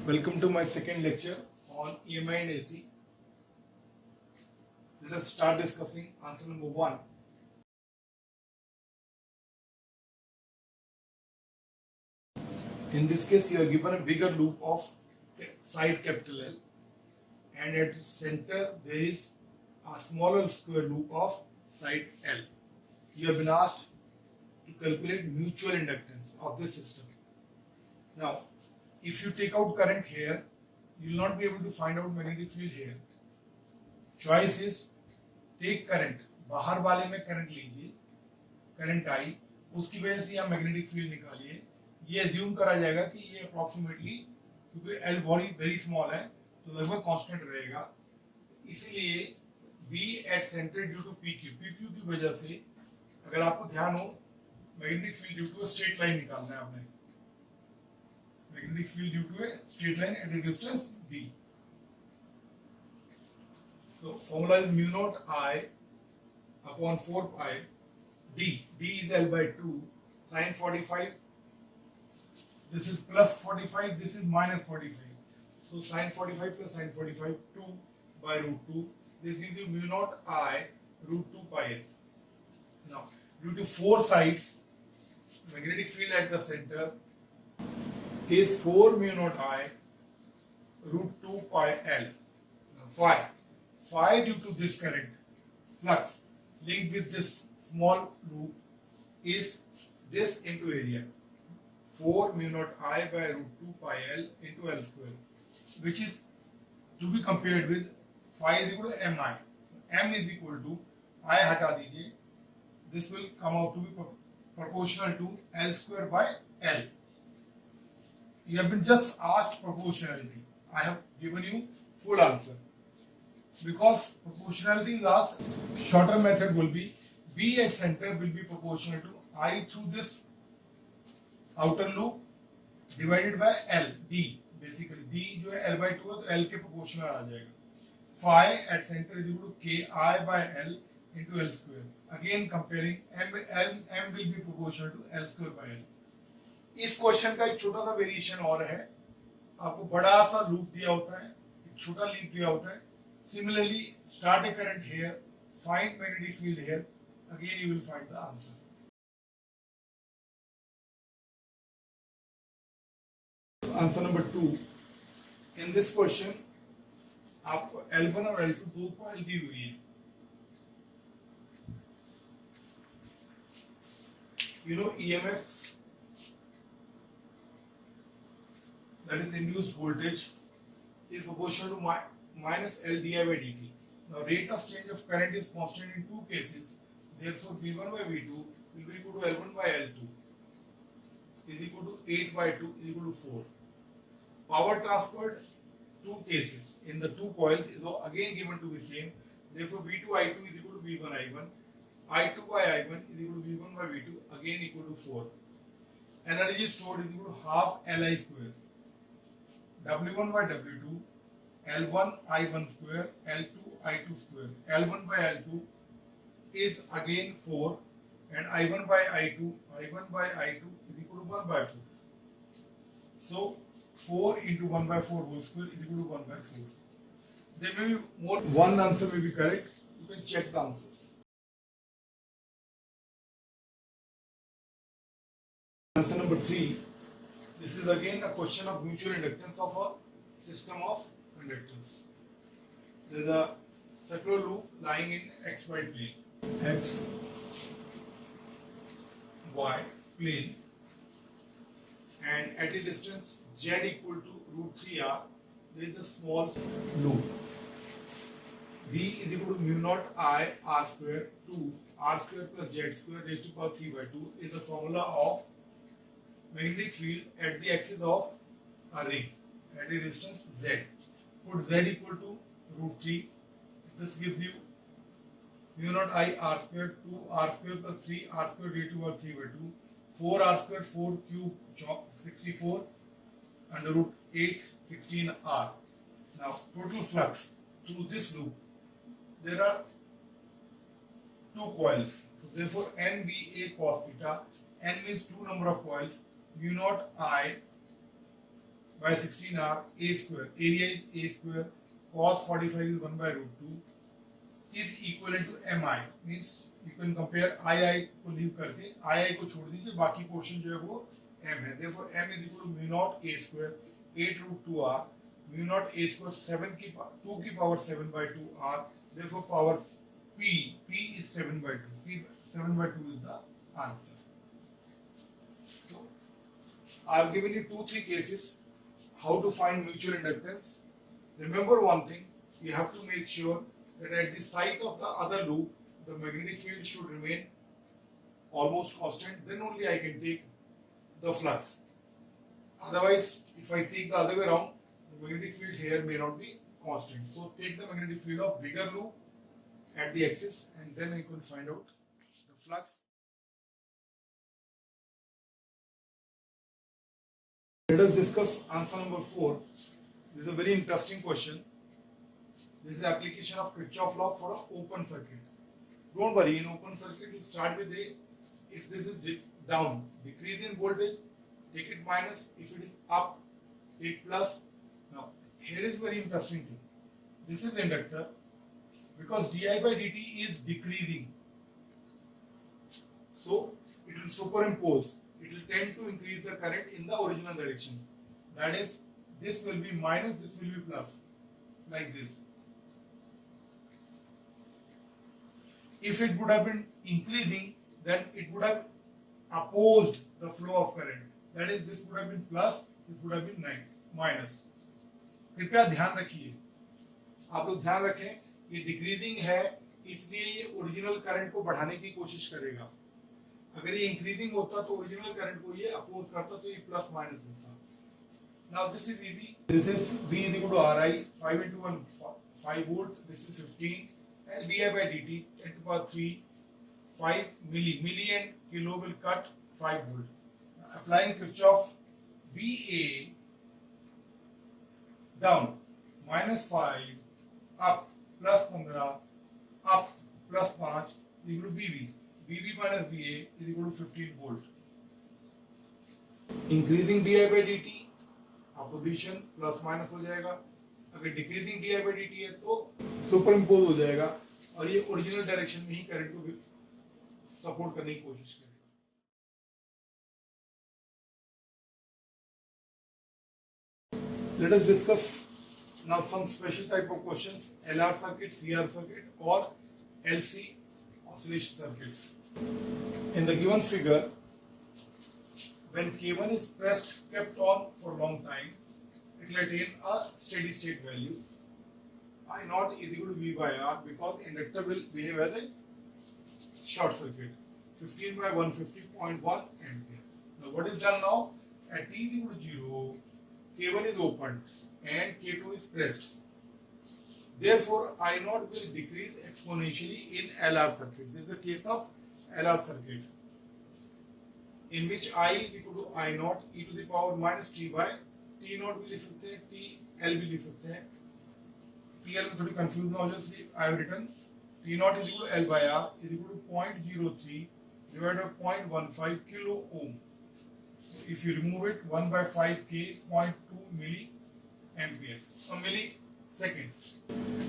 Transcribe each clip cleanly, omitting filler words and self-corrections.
Welcome to my second lecture on EMI and AC. Let us start discussing answer number 1. In this case, you are given a bigger loop of side capital L, and at the center there is a smaller square loop of side L. You have been asked to calculate mutual inductance of this system. Now, if you take out current here, you will not be able to find out magnetic field here. Choice is take current, बाहर वाले में current लीजिए, current I, उसकी वजह से यहाँ magnetic field निकालिए. ये एज्यूम करा जाएगा कि ये अप्रोक्सीमेटली, क्योंकि एल बॉडी वेरी स्मॉल है तो लगभग कांस्टेंट रहेगा, इसीलिए V at centre due to PQ की वजह से, अगर आपको ध्यान हो, magnetic field due to straight line निकालना है आपने. Magnetic field due to a straight line at a distance d. So formula is mu naught I upon 4 pi d. D is L by 2 sin 45. This is plus 45. This is minus 45. So sin 45 plus sin 45 2 by root 2. This gives you mu naught I root 2 pi L. Now due to 4 sides, magnetic field at the center is 4 mu naught I root 2 pi L. Now phi due to this current flux linked with this small loop is this into area, 4 mu naught I by root 2 pi L into L square, which is to be compared with phi is equal to mi. M is equal to, I हटा दीजिए, this will come out to be proportional to L square by L. You have been just asked proportionality. I have given you full answer. Because proportionality is asked, shorter method will be B at center will be proportional to I through this outer loop divided by L, D. Basically, D जो है L by 2 है तो L के proportional आ जाएगा. Phi at center is equal to Ki by L into L square. Again comparing, M will be proportional to L square by L. इस question का एक छोटा सा वेरिएशन और है, आपको बड़ा सा लूप दिया होता है, एक छोटा लूप दिया होता है. Similarly start A current here, find magnetic field here, again you will find the answer. Answer number 2. In this question आपको L1 और L2 दो कॉइल दी हुई है. You know EMF, that is induced voltage, is proportional to minus L di by dt. Now rate of change of current is constant in two cases. Therefore V1 by V2 will be equal to L1 by L2 is equal to 8 by 2 is equal to 4. Power transferred two cases in the two coils is again given to be same. Therefore V2 I2 is equal to V1 I1. I2 by I1 is equal to V1 by V2 again equal to 4. Energy stored is equal to half Li square. W1 by W2, L1 I1 square, L2 I2 square. L1 by L2 is again 4 and I1 by I2 is equal to 1 by 4. So 4 into 1 by 4 whole square is equal to 1 by 4. There may be more, one answer may be correct, you can check the answers. Answer number 3. This is again a question of mutual inductance of a system of conductors. There is a circular loop lying in xy plane. X, y plane, and at a distance z equal to root 3r, there is a small loop. V is equal to mu naught I r square 2 r square plus z square raised to power 3 by 2 is the formula of magnetic field at the axis of a ring at a distance z. Put z equal to root 3. This gives you mu naught I r square 2 r square plus 3 r square raised to power 3 by 2. 4 r square 4 cube 64 under root 8 16 r. Now total flux through this loop, there are two coils. So therefore NBA cos theta, n means two number of coils, mu naught I by 16R a square. Area is a square. Cos 45 is 1 by root 2 is equivalent to mi. Means you can compare I को leave करके I को छोड़ दीजिए, बाकी portion जो है वो m है. Therefore m is equal to mu naught a square 8 root 2r mu naught a square 2 की power 7 by 2r. Therefore power p is 7 by 2. P 7 by 2 is the answer. So I have given you 2-3 cases how to find mutual inductance. Remember one thing, you have to make sure that at the site of the other loop, the magnetic field should remain almost constant. Then only I can take the flux. Otherwise, if I take the other way around, the magnetic field here may not be constant. So take the magnetic field of bigger loop at the axis, and then I can find out the flux. Let us discuss answer number 4. This is a very interesting question. This is the application of Kirchhoff law for an open circuit. Don't worry, in open circuit you start with A. If this is down, decrease in voltage, take it minus. If it is up, take plus. Now, here is very interesting thing. This is inductor. Because di by dt is decreasing, so it will superimpose. It will tend to increase the current in the original direction. That is, this will be minus, this will be plus, like this. If it would have been increasing, then it would have opposed the flow of current. That is, this would have been plus, this would have been minus. कृपया ध्यान रखिए, आप लोग ध्यान रखें, ये decreasing है, इसलिए ये ओरिजिनल करंट को बढ़ाने की कोशिश करेगा. अगर ये इंक्रीजिंग होता तो ओरिजिनल करंट को ये अपोज करता, तो ये प्लस माइनस होता. Now this is easy. This is V is equal to Ri, 5 into 1 5 volt. This is 15. And di by dt 10 to the power 3 5 milli and kilo will cut 5 volt. Applying Kirchhoff, VA down minus 5 up plus 15 up plus 5 is equal to BB. BB minus BA is equal to 15 volt. Increasing di by dt, opposition plus minus हो जाएगा. अगर decreasing di by dt है तो super impose हो जाएगा और ये original direction में ही करंट को भी सपोर्ट करने की कोशिश करेगा. Let us discuss now some special type of questions: LR circuit, CR circuit, or LC oscillation circuits. In the given figure, when K1 is pressed, kept on for a long time, it will attain a steady state value. I naught is equal to V by R because inductor will behave as a short circuit. 15 by 150.1 ampere. Now what is done now? At t is equal to 0, K1 is opened and K2 is pressed. Therefore, I naught will decrease exponentially in LR circuit. This is the case of LR circuit, in which I is equal to I naught e to the power minus t by t naught भी लिख सकते हैं, t l भी लिख सकते हैं. t l में थोड़ी कंफ्यूज ना हो जाए, इसलिए I have written t naught is equal to L by R is equal to 0.03 divided by 0.15 kilo ohm. So if you remove it, 1 by 5k 0.2 milliampere or milliseconds.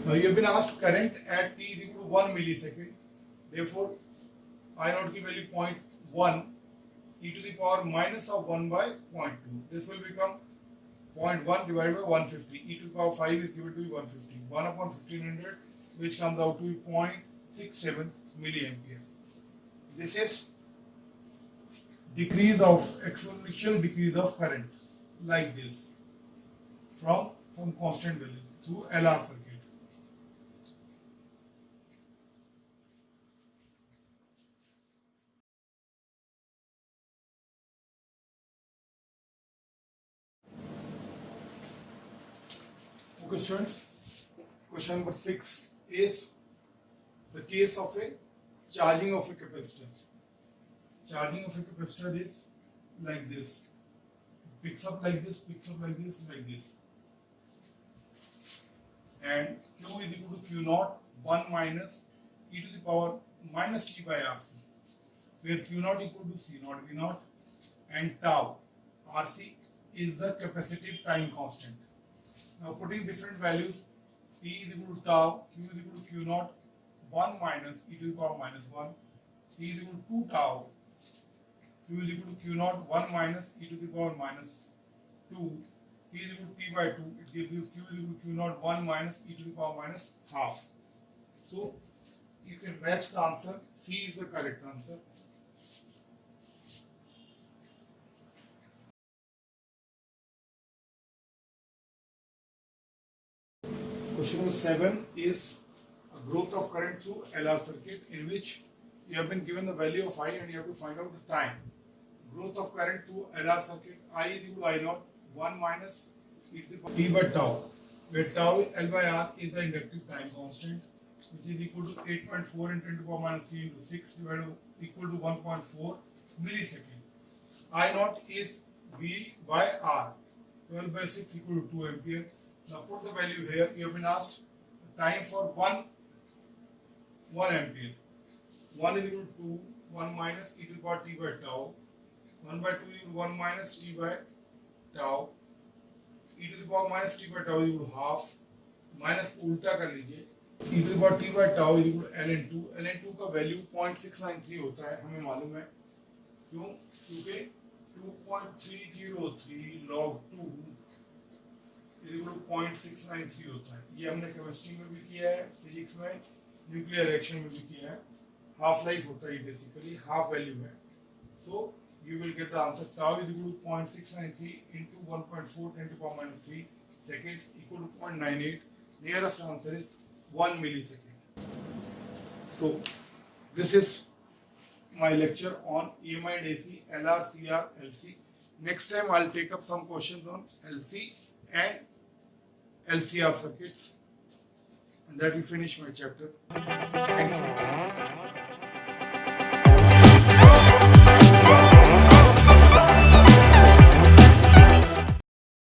Now you have been asked current at t is equal to 1 millisecond. Therefore, I naught की value 0.1 e to the power minus of 1 by 0.2. This will become 0.1 divided by 150. E to the power 5 is given to be 150. 1 upon 1500, which comes out to be 0.67 milliampere. This is decrease of exponential decrease of current, like this, from some constant value through LR circuit. Okay, students, question number 6 is the case of a charging of a capacitor. Charging of a capacitor is like this. Picks up like this, picks up like this, like this. And Q is equal to Q naught 1 minus e to the power minus t by RC, where Q naught equal to C naught V naught and tau RC is the capacitive time constant. Now putting different values, T is equal to tau, Q is equal to Q naught, 1 minus e to the power minus 1, T is equal to 2 tau, Q is equal to Q naught, 1 minus e to the power minus 2, T is equal to T by 2, it gives you Q is equal to Q naught, 1 minus e to the power minus half. So you can match the answer, C is the correct answer. Question number 7 is a growth of current through LR circuit in which you have been given the value of I and you have to find out the time. Growth of current through LR circuit, I is equal to I naught, 1 minus e to the power T by tau, where tau L by R is the inductive time constant, which is equal to 8.4 into 10 to the power minus 3 into 6 divided equal to 1.4 millisecond. I naught is V by R, 12 by 6 equal to 2 ampere. Now put the value here. You have been asked time for 1 ampere. 1 is equal to 2, 1 minus e to the power t by tau. 1 by 2 is equal to 1 minus t by tau. E to the power minus t by tau is equal to half. Minus को उल्टा कर लीजिए. E to the power t by tau is equal to ln2. ln2 का value 0.693 होता है, हमें मालूम है. क्यों? क्योंकि 2.303 log 2 is equal to 0.693 होता है. ये हमने केमिस्ट्री में भी किया है, फिजिक्स में, न्यूक्लियर रिएक्शन में भी किया है. हाफ लाइफ होता है बेसिकली, हाफ वैल्यू है. सो you will get the answer. Tau is equal to 0.693 into 1.4 10 to the power minus 3 seconds equal to 0.98. Nearest answer is 1 millisecond. So this is my lecture on EMI and AC, LR, CR, LC. Next time I'll take up some questions on LC and LCR circuits, and that will finish my chapter. Thank you.